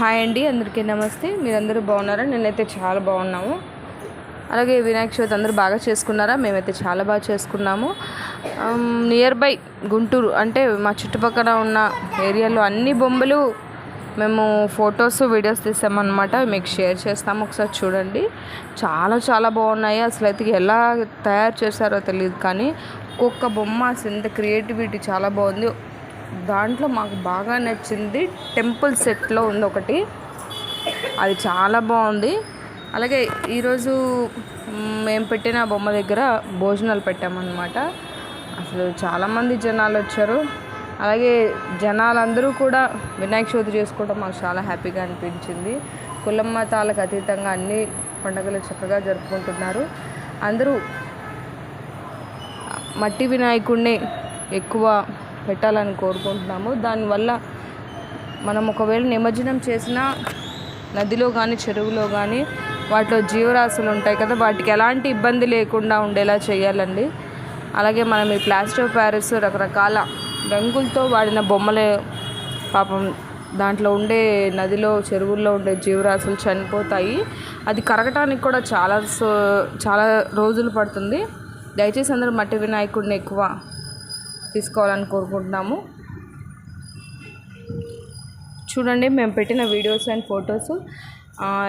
Hi అండి, అందరికీ నమస్తే. మీరందరూ బాగున్నారా? నేనైతే చాలా బాగున్నాము. అలాగే వినాయక చవితి అందరూ బాగా చేసుకున్నారా? మేమైతే చాలా బాగా చేసుకున్నాము. నియర్ బై గుంటూరు అంటే మా చుట్టుపక్కల ఉన్న ఏరియాలో అన్ని బొమ్మలు మేము ఫొటోస్ వీడియోస్ తీసామన్నమాట. మీకు షేర్ చేస్తాము, ఒకసారి చూడండి. చాలా చాలా బాగున్నాయి. అసలు అయితే ఎలా తయారు చేశారో తెలియదు, కానీ ఒక్కొక్క బొమ్మ అసలు ఎంత క్రియేటివిటీ చాలా బాగుంది. దాంట్లో మాకు బాగా నచ్చింది టెంపుల్ సెట్లో ఉంది ఒకటి, అది చాలా బాగుంది. అలాగే ఈరోజు మేము పెట్టిన బొమ్మ దగ్గర భోజనాలు పెట్టామన్నమాట. అసలు చాలామంది జనాలు వచ్చారు. అలాగే జనాలందరూ కూడా వినాయక చవితి చేసుకోవడం మాకు చాలా హ్యాపీగా అనిపించింది. కులం మతాలకు అతీతంగా అన్ని పండుగలు చక్కగా జరుపుకుంటున్నారు. అందరూ మట్టి వినాయకుడిని ఎక్కువ పెట్టాలని కోరుకుంటున్నాము. దానివల్ల మనం ఒకవేళ నిమజ్జనం చేసినా నదిలో కానీ చెరువులో కానీ వాటిలో జీవరాశులు ఉంటాయి కదా, వాటికి ఎలాంటి ఇబ్బంది లేకుండా ఉండేలా చేయాలండి. అలాగే మనం ఈ ప్లాస్టర్ ఆఫ్ ప్యారిస్ రకరకాల రంగులతో వాడిన బొమ్మలే పాపం దాంట్లో ఉండే నదిలో చెరువుల్లో ఉండే జీవరాశులు చనిపోతాయి. అది కరగటానికి కూడా చాలా రోజులు పడుతుంది. దయచేసి అందరూ మట్టి వినాయకుడిని ఎక్కువ తీసుకోవాలని కోరుకుంటున్నాము. చూడండి, మేము పెట్టిన వీడియోస్ అండ్ ఫొటోస్.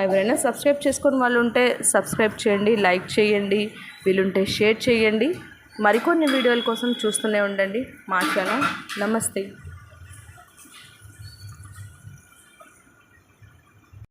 ఎవరైనా సబ్స్క్రైబ్ చేసుకుని వాళ్ళు ఉంటే సబ్స్క్రైబ్ చేయండి, లైక్ చేయండి, వీలుంటే షేర్ చేయండి. మరికొన్ని వీడియోల కోసం చూస్తూనే ఉండండి మా ఛానల్. నమస్తే.